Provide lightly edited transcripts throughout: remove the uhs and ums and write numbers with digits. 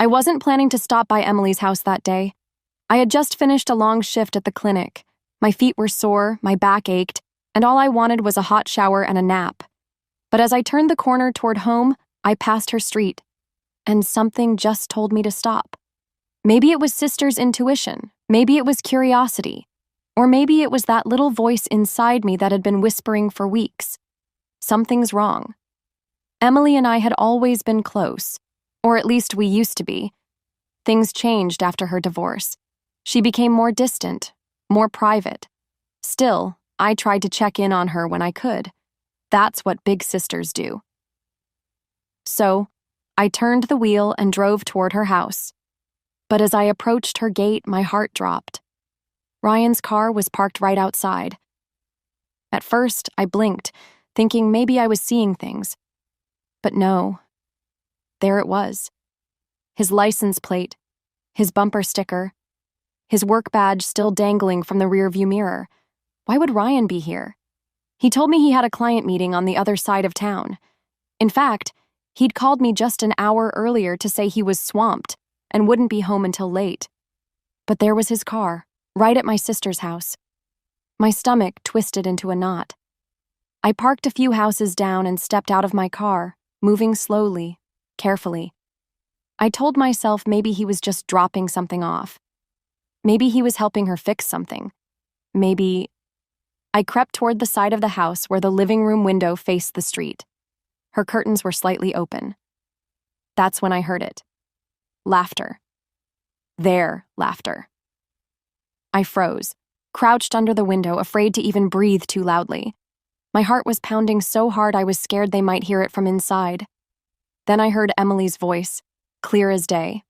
I wasn't planning to stop by Emily's house that day. I had just finished a long shift at the clinic. My feet were sore, my back ached, and all I wanted was a hot shower and a nap. But as I turned the corner toward home, I passed her street, and something just told me to stop. Maybe it was Sister's intuition, maybe it was curiosity, or maybe it was that little voice inside me that had been whispering for weeks. Something's wrong. Emily and I had always been close, or at least we used to be. Things changed after her divorce. She became more distant, more private. Still, I tried to check in on her when I could. That's what big sisters do. So, I turned the wheel and drove toward her house. But as I approached her gate, my heart dropped. Ryan's car was parked right outside. At first, I blinked, thinking maybe I was seeing things. But no. There it was. His license plate, his bumper sticker, his work badge still dangling from the rearview mirror. Why would Ryan be here? He told me he had a client meeting on the other side of town. In fact, he'd called me just an hour earlier to say he was swamped and wouldn't be home until late. But there was his car, right at my sister's house. My stomach twisted into a knot. I parked a few houses down and stepped out of my car, moving slowly, carefully. I told myself maybe he was just dropping something off. Maybe he was helping her fix something. Maybe... I crept toward the side of the house where the living room window faced the street. Her curtains were slightly open. That's when I heard it. Laughter. Their laughter. I froze, crouched under the window, afraid to even breathe too loudly. My heart was pounding so hard I was scared they might hear it from inside. Then I heard Emily's voice, clear as day.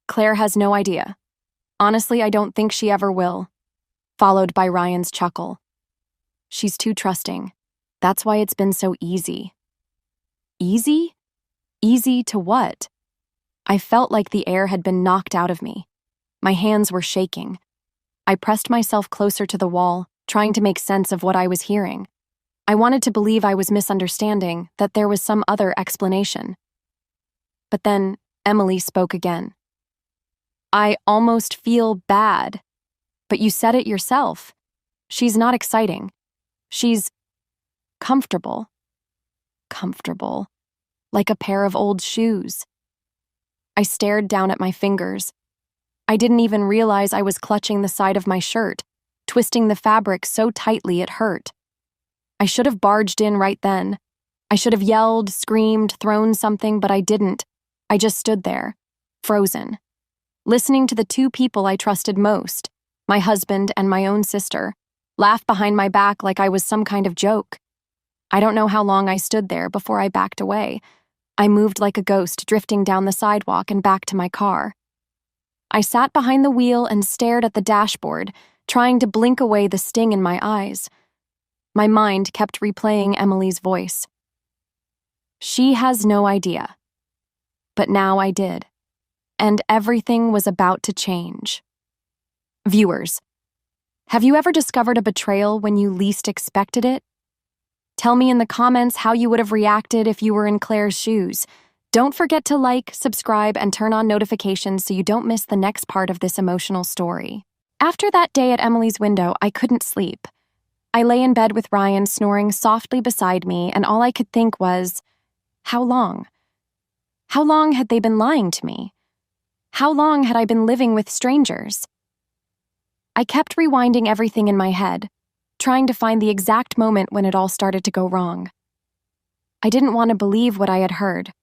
Claire has no idea. Honestly, I don't think she ever will. Followed by Ryan's chuckle. She's too trusting. That's why it's been so easy. Easy? Easy to what? I felt like the air had been knocked out of me. My hands were shaking. I pressed myself closer to the wall, trying to make sense of what I was hearing. I wanted to believe I was misunderstanding, that there was some other explanation. But then Emily spoke again. I almost feel bad. But you said it yourself. She's not exciting. She's comfortable. Comfortable. Like a pair of old shoes. I stared down at my fingers. I didn't even realize I was clutching the side of my shirt, twisting the fabric so tightly it hurt. I should have barged in right then. I should have yelled, screamed, thrown something, but I didn't. I just stood there, frozen, listening to the two people I trusted most, my husband and my own sister, laugh behind my back like I was some kind of joke. I don't know how long I stood there before I backed away. I moved like a ghost, drifting down the sidewalk and back to my car. I sat behind the wheel and stared at the dashboard, trying to blink away the sting in my eyes. My mind kept replaying Emily's voice. She has no idea. But now I did. And everything was about to change. Viewers, have you ever discovered a betrayal when you least expected it? Tell me in the comments how you would have reacted if you were in Claire's shoes. Don't forget to like, subscribe, and turn on notifications so you don't miss the next part of this emotional story. After that day at Emily's window, I couldn't sleep. I lay in bed with Ryan snoring softly beside me, and all I could think was, how long? How long had they been lying to me? How long had I been living with strangers? I kept rewinding everything in my head, trying to find the exact moment when it all started to go wrong. I didn't want to believe what I had heard.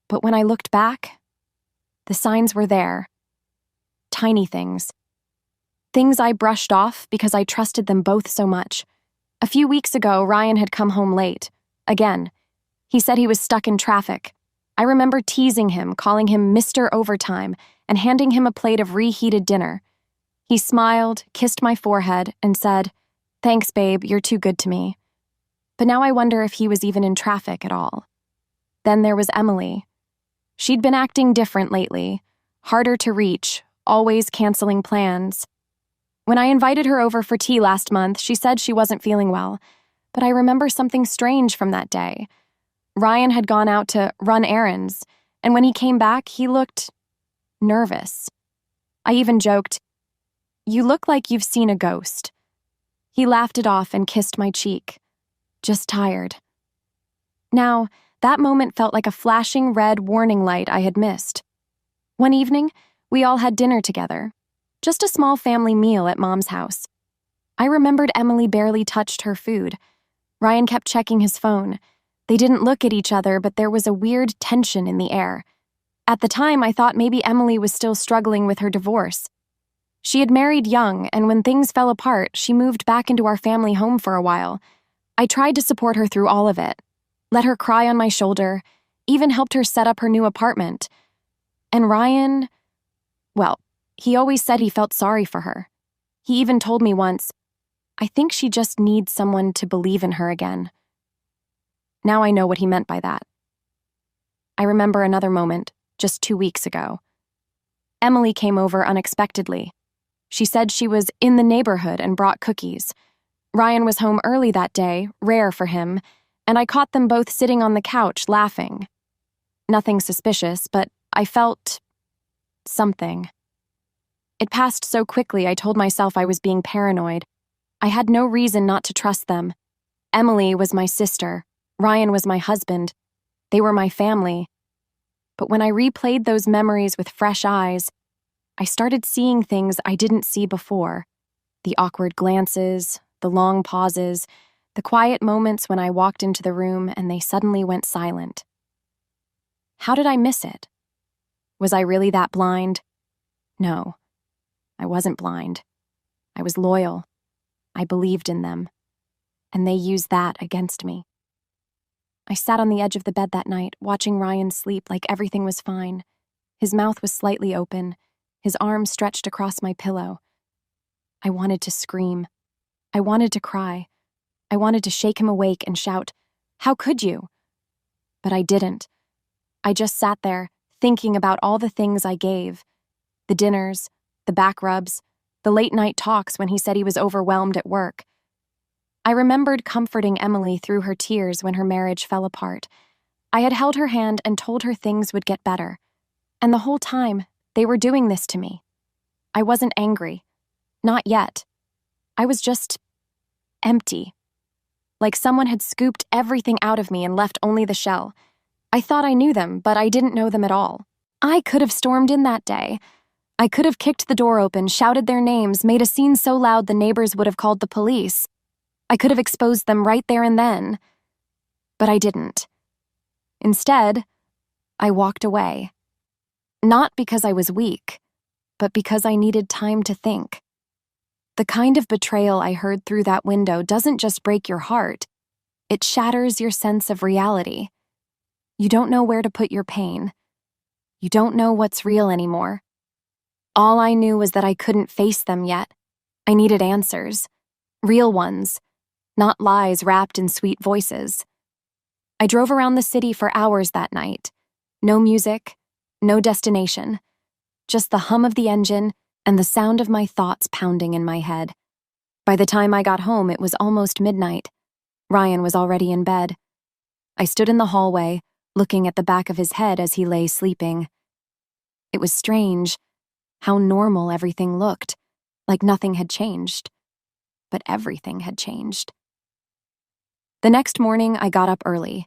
But when I looked back, the signs were there. Tiny things. Things I brushed off because I trusted them both so much. A few weeks ago, Ryan had come home late. Again. He said he was stuck in traffic. I remember teasing him, calling him Mr. Overtime, and handing him a plate of reheated dinner. He smiled, kissed my forehead, and said, "Thanks, babe, you're too good to me." But now I wonder if he was even in traffic at all. Then there was Emily. She'd been acting different lately, harder to reach, always canceling plans. When I invited her over for tea last month, she said she wasn't feeling well, but I remember something strange from that day. Ryan had gone out to run errands, and when he came back, he looked nervous. I even joked, "You look like you've seen a ghost." He laughed it off and kissed my cheek. "Just tired." Now, that moment felt like a flashing red warning light I had missed. One evening, we all had dinner together. Just a small family meal at Mom's house. I remembered Emily barely touched her food. Ryan kept checking his phone. They didn't look at each other, but there was a weird tension in the air. At the time, I thought maybe Emily was still struggling with her divorce. She had married young, and when things fell apart, she moved back into our family home for a while. I tried to support her through all of it, let her cry on my shoulder, even helped her set up her new apartment. And Ryan, well, he always said he felt sorry for her. He even told me once, "I think she just needs someone to believe in her again." Now I know what he meant by that. I remember another moment, just 2 weeks ago. Emily came over unexpectedly. She said she was in the neighborhood and brought cookies. Ryan was home early that day, rare for him, and I caught them both sitting on the couch laughing. Nothing suspicious, but I felt something. It passed so quickly I told myself I was being paranoid. I had no reason not to trust them. Emily was my sister. Ryan was my husband. They were my family. But when I replayed those memories with fresh eyes, I started seeing things I didn't see before. The awkward glances, the long pauses, the quiet moments when I walked into the room and they suddenly went silent. How did I miss it? Was I really that blind? No, I wasn't blind. I was loyal. I believed in them. And they used that against me. I sat on the edge of the bed that night, watching Ryan sleep like everything was fine. His mouth was slightly open, his arms stretched across my pillow. I wanted to scream. I wanted to cry. I wanted to shake him awake and shout, "How could you?" But I didn't. I just sat there, thinking about all the things I gave. The dinners, the back rubs, the late-night talks when he said he was overwhelmed at work. I remembered comforting Emily through her tears when her marriage fell apart. I had held her hand and told her things would get better. And the whole time, they were doing this to me. I wasn't angry. Not yet. I was just empty. Like someone had scooped everything out of me and left only the shell. I thought I knew them, but I didn't know them at all. I could have stormed in that day. I could have kicked the door open, shouted their names, made a scene so loud the neighbors would have called the police. I could have exposed them right there and then. But I didn't. Instead, I walked away. Not because I was weak, but because I needed time to think. The kind of betrayal I heard through that window doesn't just break your heart, it shatters your sense of reality. You don't know where to put your pain. You don't know what's real anymore. All I knew was that I couldn't face them yet. I needed answers. Real ones. Not lies wrapped in sweet voices. I drove around the city for hours that night. No music, no destination. Just the hum of the engine and the sound of my thoughts pounding in my head. By the time I got home, it was almost midnight. Ryan was already in bed. I stood in the hallway, looking at the back of his head as he lay sleeping. It was strange how normal everything looked, like nothing had changed. But everything had changed. The next morning, I got up early.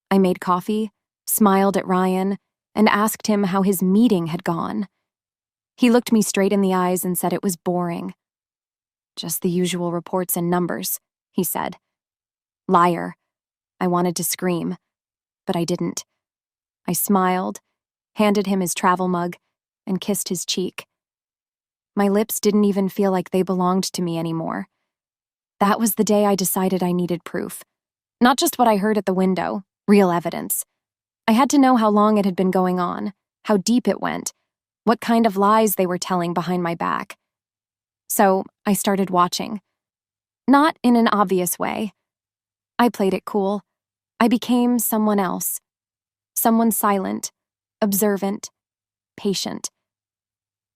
I made coffee, smiled at Ryan, and asked him how his meeting had gone. He looked me straight in the eyes and said it was boring. "Just the usual reports and numbers," he said. Liar. I wanted to scream, but I didn't. I smiled, handed him his travel mug, and kissed his cheek. My lips didn't even feel like they belonged to me anymore. That was the day I decided I needed proof. Not just what I heard at the window, real evidence. I had to know how long it had been going on, how deep it went, what kind of lies they were telling behind my back. So I started watching. Not in an obvious way. I played it cool. I became someone else. Someone silent, observant, patient.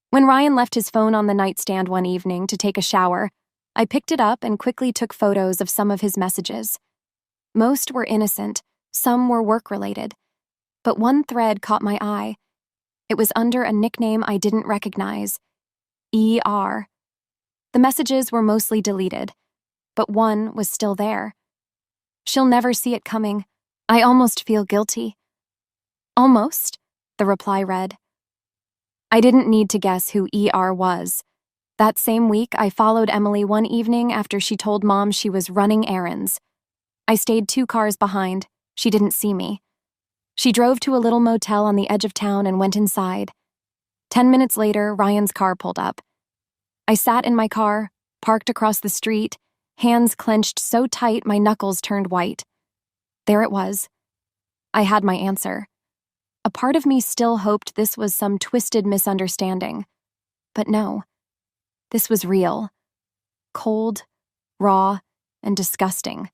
When Ryan left his phone on the nightstand one evening to take a shower, I picked it up and quickly took photos of some of his messages. Most were innocent, some were work-related. But one thread caught my eye. It was under a nickname I didn't recognize, ER. The messages were mostly deleted, but one was still there. She'll never see it coming. I almost feel guilty. Almost, the reply read. I didn't need to guess who ER was. That same week, I followed Emily one evening after she told Mom she was running errands. I stayed 2 cars behind. She didn't see me. She drove to a little motel on the edge of town and went inside. 10 minutes later, Ryan's car pulled up. I sat in my car, parked across the street, hands clenched so tight my knuckles turned white. There it was. I had my answer. A part of me still hoped this was some twisted misunderstanding. But no. This was real. Cold, raw, and disgusting.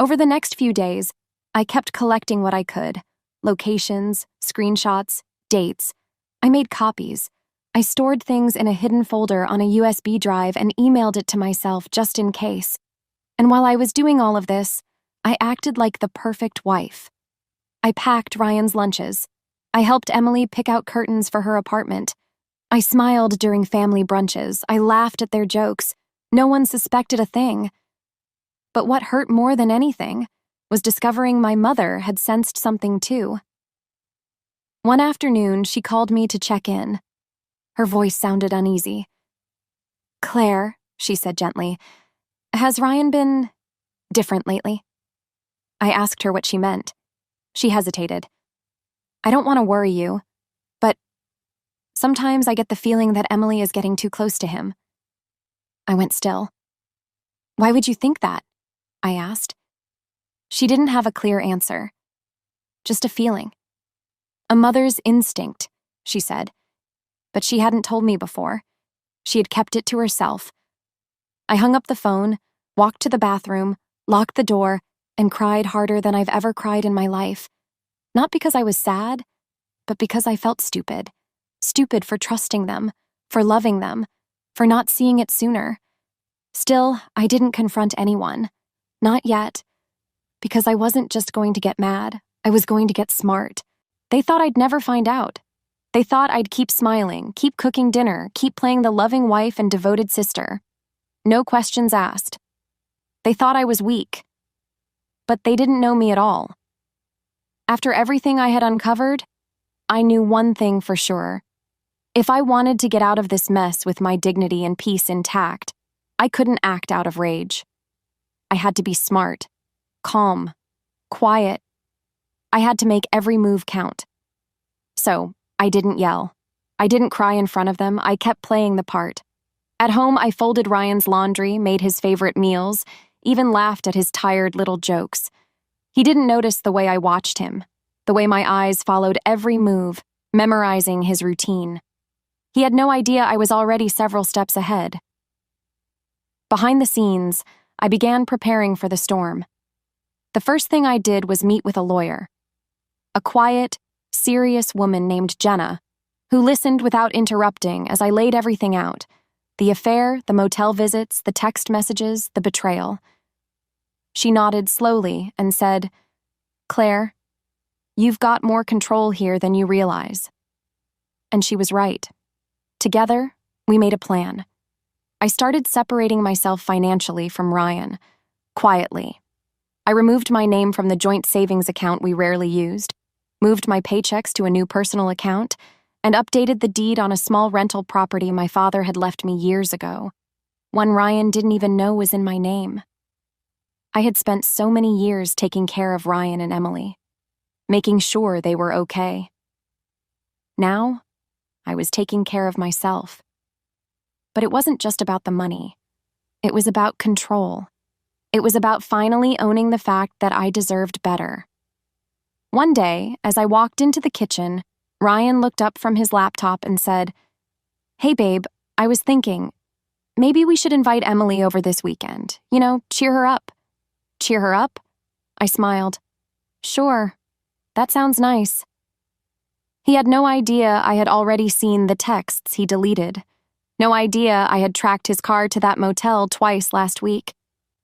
Over the next few days, I kept collecting what I could. Locations, screenshots, dates. I made copies. I stored things in a hidden folder on a USB drive and emailed it to myself just in case. And while I was doing all of this, I acted like the perfect wife. I packed Ryan's lunches. I helped Emily pick out curtains for her apartment. I smiled during family brunches. I laughed at their jokes. No one suspected a thing. But what hurt more than anything was discovering my mother had sensed something too. One afternoon, she called me to check in. Her voice sounded uneasy. Claire, she said gently, has Ryan been different lately? I asked her what she meant. She hesitated. I don't want to worry you, but sometimes I get the feeling that Emily is getting too close to him. I went still. Why would you think that? I asked. She didn't have a clear answer. Just a feeling. A mother's instinct, she said. But she hadn't told me before. She had kept it to herself. I hung up the phone, walked to the bathroom, locked the door, and cried harder than I've ever cried in my life. Not because I was sad, but because I felt stupid. Stupid for trusting them, for loving them, for not seeing it sooner. Still, I didn't confront anyone. Not yet. Because I wasn't just going to get mad, I was going to get smart. They thought I'd never find out. They thought I'd keep smiling, keep cooking dinner, keep playing the loving wife and devoted sister. No questions asked. They thought I was weak. But they didn't know me at all. After everything I had uncovered, I knew one thing for sure. If I wanted to get out of this mess with my dignity and peace intact, I couldn't act out of rage. I had to be smart, calm, quiet. I had to make every move count. So, I didn't yell. I didn't cry in front of them. I kept playing the part. At home, I folded Ryan's laundry, made his favorite meals, even laughed at his tired little jokes. He didn't notice the way I watched him, the way my eyes followed every move, memorizing his routine. He had no idea I was already several steps ahead. Behind the scenes, I began preparing for the storm. The first thing I did was meet with a lawyer. A quiet, serious woman named Jenna, who listened without interrupting as I laid everything out. The affair, the motel visits, the text messages, the betrayal. She nodded slowly and said, Claire, you've got more control here than you realize. And she was right. Together, we made a plan. I started separating myself financially from Ryan, quietly. I removed my name from the joint savings account we rarely used, moved my paychecks to a new personal account, and updated the deed on a small rental property my father had left me years ago, one Ryan didn't even know was in my name. I had spent so many years taking care of Ryan and Emily, making sure they were okay. Now, I was taking care of myself. But it wasn't just about the money. It was about control. It was about finally owning the fact that I deserved better. One day, as I walked into the kitchen, Ryan looked up from his laptop and said, Hey babe, I was thinking, maybe we should invite Emily over this weekend. You know, cheer her up. Cheer her up? I smiled. Sure, that sounds nice. He had no idea I had already seen the texts he deleted. No idea I had tracked his car to that motel twice last week.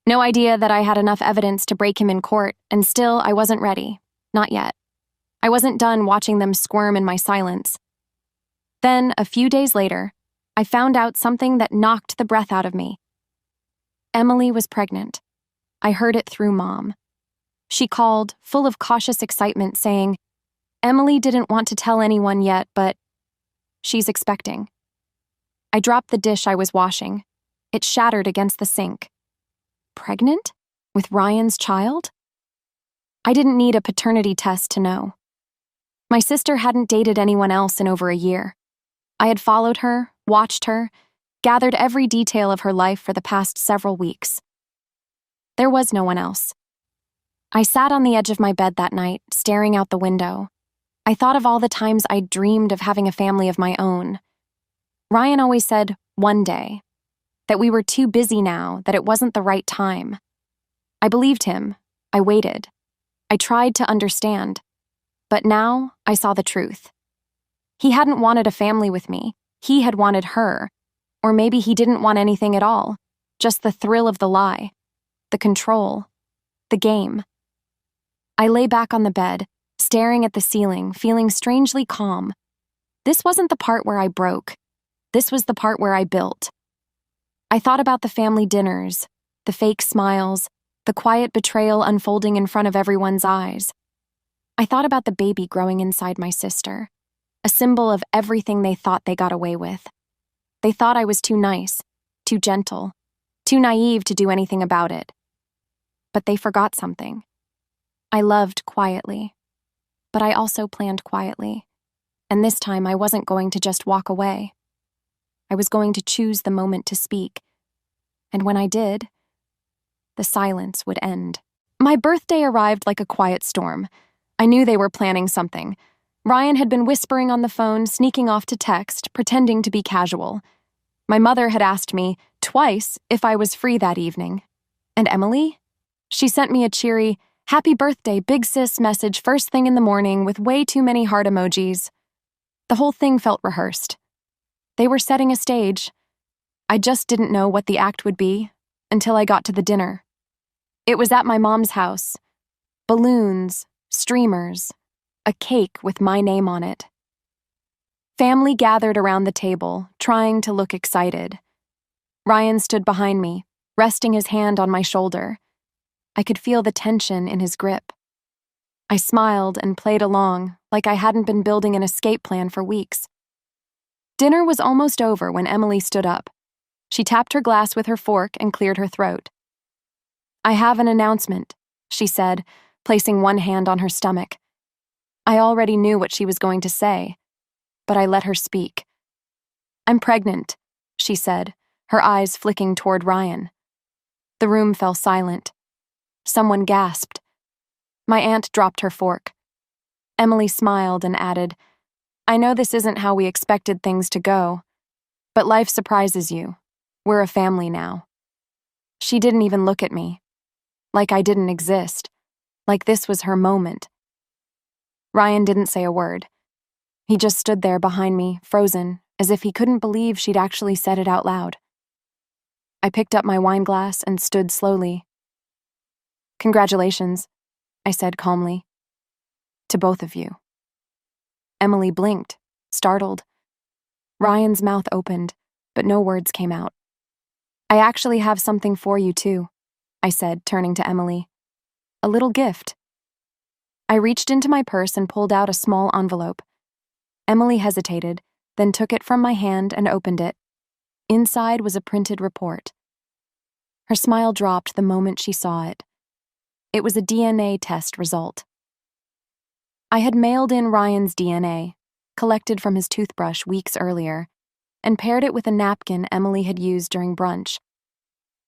No idea that I had enough evidence to break him in court, and still I wasn't ready. Not yet. I wasn't done watching them squirm in my silence. Then, a few days later, I found out something that knocked the breath out of me. Emily was pregnant. I heard it through Mom. She called, full of cautious excitement, saying, "Emily didn't want to tell anyone yet, but she's expecting." I dropped the dish I was washing. It shattered against the sink. Pregnant? With Ryan's child? I didn't need a paternity test to know. My sister hadn't dated anyone else in over a year. I had followed her, watched her, gathered every detail of her life for the past several weeks. There was no one else. I sat on the edge of my bed that night, staring out the window. I thought of all the times I'd dreamed of having a family of my own. Ryan always said, one day, that we were too busy now, that it wasn't the right time. I believed him. I waited. I tried to understand. But now I saw the truth. He hadn't wanted a family with me. He had wanted her. Or maybe he didn't want anything at all. Just the thrill of the lie. The control. The game. I lay back on the bed, staring at the ceiling, feeling strangely calm. This wasn't the part where I broke. This was the part where I built. I thought about the family dinners, the fake smiles, the quiet betrayal unfolding in front of everyone's eyes. I thought about the baby growing inside my sister, a symbol of everything they thought they got away with. They thought I was too nice, too gentle, too naive to do anything about it. But they forgot something. I loved quietly, but I also planned quietly, and this time I wasn't going to just walk away. I was going to choose the moment to speak, and when I did, the silence would end. My birthday arrived like a quiet storm. I knew they were planning something. Ryan had been whispering on the phone, sneaking off to text, pretending to be casual. My mother had asked me twice if I was free that evening. And Emily? She sent me a cheery, "Happy birthday, big sis" message first thing in the morning with way too many heart emojis. The whole thing felt rehearsed. They were setting a stage. I just didn't know what the act would be until I got to the dinner. It was at my mom's house. Balloons, streamers, a cake with my name on it. Family gathered around the table, trying to look excited. Ryan stood behind me, resting his hand on my shoulder. I could feel the tension in his grip. I smiled and played along, like I hadn't been building an escape plan for weeks. Dinner was almost over when Emily stood up. She tapped her glass with her fork and cleared her throat. "I have an announcement," she said, placing one hand on her stomach. I already knew what she was going to say, but I let her speak. "I'm pregnant," she said, her eyes flicking toward Ryan. The room fell silent. Someone gasped. My aunt dropped her fork. Emily smiled and added, "I know this isn't how we expected things to go, but life surprises you. We're a family now." She didn't even look at me. Like I didn't exist. Like this was her moment. Ryan didn't say a word. He just stood there behind me, frozen, as if he couldn't believe she'd actually said it out loud. I picked up my wine glass and stood slowly. "Congratulations," I said calmly. "To both of you." Emily blinked, startled. Ryan's mouth opened, but no words came out. "I actually have something for you, too," I said, turning to Emily. "A little gift." I reached into my purse and pulled out a small envelope. Emily hesitated, then took it from my hand and opened it. Inside was a printed report. Her smile dropped the moment she saw it. It was a DNA test result. I had mailed in Ryan's DNA, collected from his toothbrush weeks earlier, and paired it with a napkin Emily had used during brunch.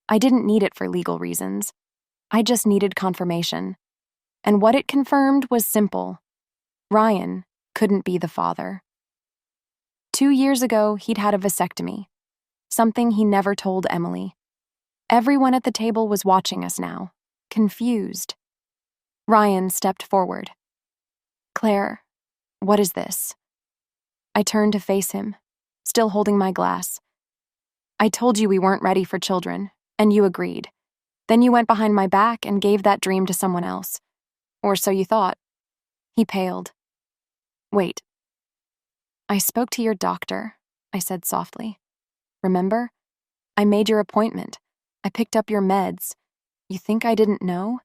I didn't need it for legal reasons. I just needed confirmation. And what it confirmed was simple. Ryan couldn't be the father. 2 years ago, he'd had a vasectomy, something he never told Emily. Everyone at the table was watching us now, confused. Ryan stepped forward. "Claire, what is this?" I turned to face him, still holding my glass. "I told you we weren't ready for children, and you agreed. Then you went behind my back and gave that dream to someone else. Or so you thought." He paled, Wait. I spoke to your doctor, I said softly. Remember? I made your appointment. I picked up your meds. You think I didn't know?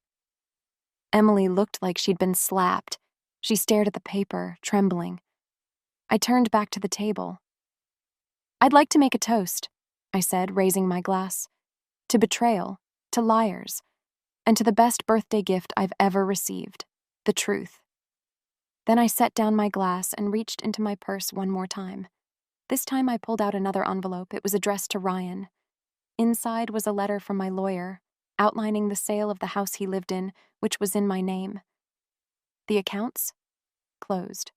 Emily looked like she'd been slapped. She stared at the paper, trembling. I turned back to the table. I'd like to make a toast, I said, raising my glass. To betrayal, to liars, and to the best birthday gift I've ever received, the truth. Then I set down my glass and reached into my purse one more time. This time I pulled out another envelope. It was addressed to Ryan. Inside was a letter from my lawyer, outlining the sale of the house he lived in, which was in my name. The accounts? Closed.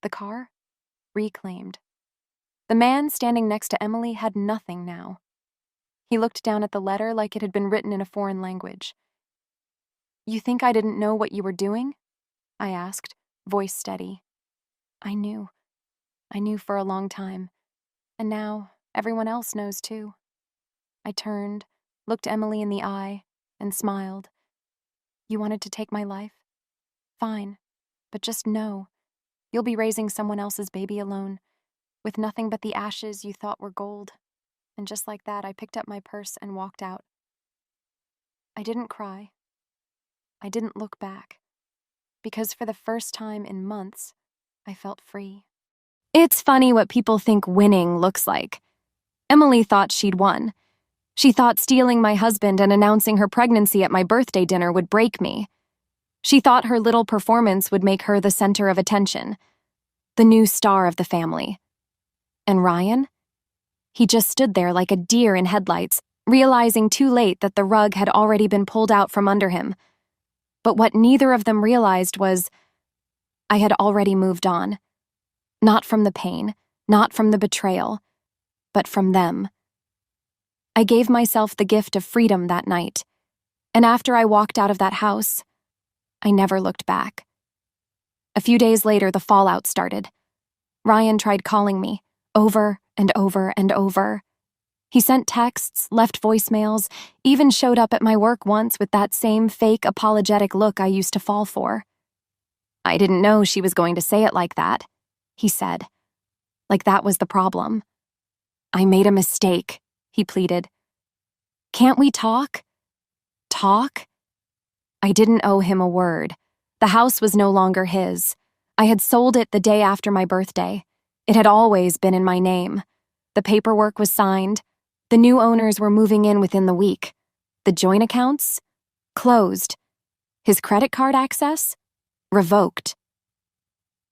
The car? Reclaimed. The man standing next to Emily had nothing now. He looked down at the letter like it had been written in a foreign language. You think I didn't know what you were doing? I asked, voice steady. I knew. I knew for a long time. And now everyone else knows too. I turned, looked Emily in the eye, and smiled. You wanted to take my life? Fine. But just know, you'll be raising someone else's baby alone, with nothing but the ashes you thought were gold. And just like that, I picked up my purse and walked out. I didn't cry. I didn't look back. Because for the first time in months, I felt free. It's funny what people think winning looks like. Emily thought she'd won. She thought stealing my husband and announcing her pregnancy at my birthday dinner would break me. She thought her little performance would make her the center of attention, the new star of the family. And Ryan? He just stood there like a deer in headlights, realizing too late that the rug had already been pulled out from under him. But what neither of them realized was, I had already moved on. Not from the pain, not from the betrayal, but from them. I gave myself the gift of freedom that night, and after I walked out of that house, I never looked back. A few days later, the fallout started. Ryan tried calling me, over and over and over. He sent texts, left voicemails, even showed up at my work once with that same fake apologetic look I used to fall for. I didn't know she was going to say it like that, he said. Like that was the problem. I made a mistake, he pleaded. Can't we talk? Talk? I didn't owe him a word. The house was no longer his. I had sold it the day after my birthday. It had always been in my name. The paperwork was signed. The new owners were moving in within the week. The joint accounts? Closed. His credit card access? Revoked.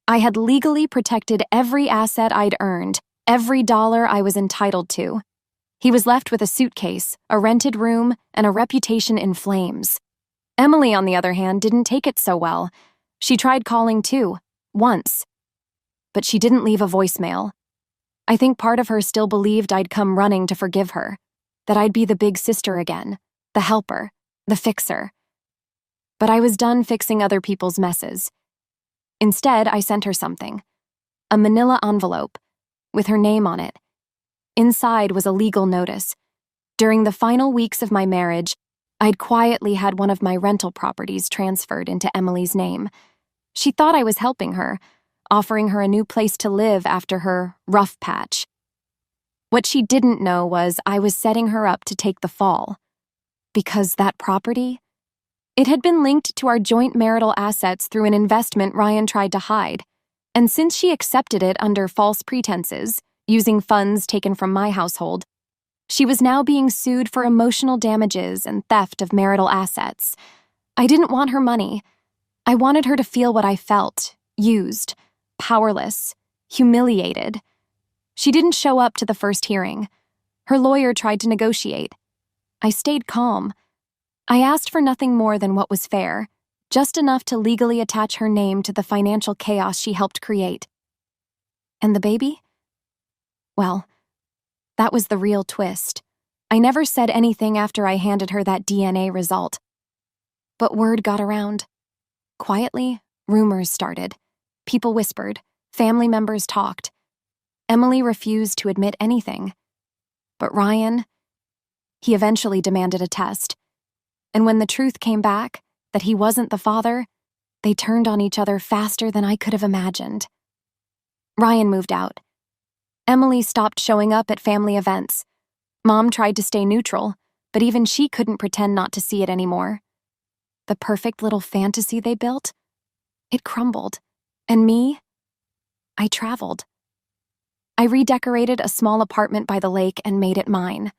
I had legally protected every asset I'd earned, every dollar I was entitled to. He was left with a suitcase, a rented room, and a reputation in flames. Emily, on the other hand, didn't take it so well. She tried calling too, once. But she didn't leave a voicemail. I think part of her still believed I'd come running to forgive her, that I'd be the big sister again, the helper, the fixer. But I was done fixing other people's messes. Instead, I sent her something, a manila envelope, with her name on it. Inside was a legal notice. During the final weeks of my marriage, I'd quietly had one of my rental properties transferred into Emily's name. She thought I was helping her, offering her a new place to live after her rough patch. What she didn't know was I was setting her up to take the fall. Because that property, it had been linked to our joint marital assets through an investment Ryan tried to hide. And since she accepted it under false pretenses, using funds taken from my household, she was now being sued for emotional damages and theft of marital assets. I didn't want her money. I wanted her to feel what I felt, used, powerless, humiliated. She didn't show up to the first hearing. Her lawyer tried to negotiate. I stayed calm. I asked for nothing more than what was fair, just enough to legally attach her name to the financial chaos she helped create. And the baby? Well, that was the real twist. I never said anything after I handed her that DNA result. But word got around. Quietly, rumors started. People whispered. Family members talked. Emily refused to admit anything. But Ryan, he eventually demanded a test. And when the truth came back, that he wasn't the father, they turned on each other faster than I could have imagined. Ryan moved out. Emily stopped showing up at family events. Mom tried to stay neutral, but even she couldn't pretend not to see it anymore. The perfect little fantasy they built, it crumbled. And me? I traveled. I redecorated a small apartment by the lake and made it mine.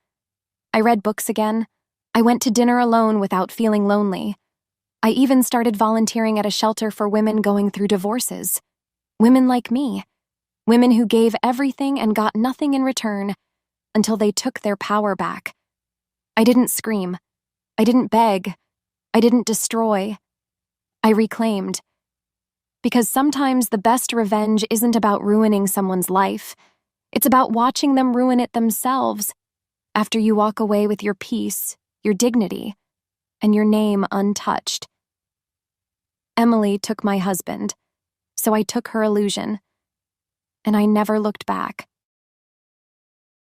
I read books again. I went to dinner alone without feeling lonely. I even started volunteering at a shelter for women going through divorces. Women like me. Women who gave everything and got nothing in return until they took their power back. I didn't scream. I didn't beg. I didn't destroy. I reclaimed. Because sometimes the best revenge isn't about ruining someone's life. It's about watching them ruin it themselves after you walk away with your peace, your dignity, and your name untouched. Emily took my husband, so I took her illusion, and I never looked back.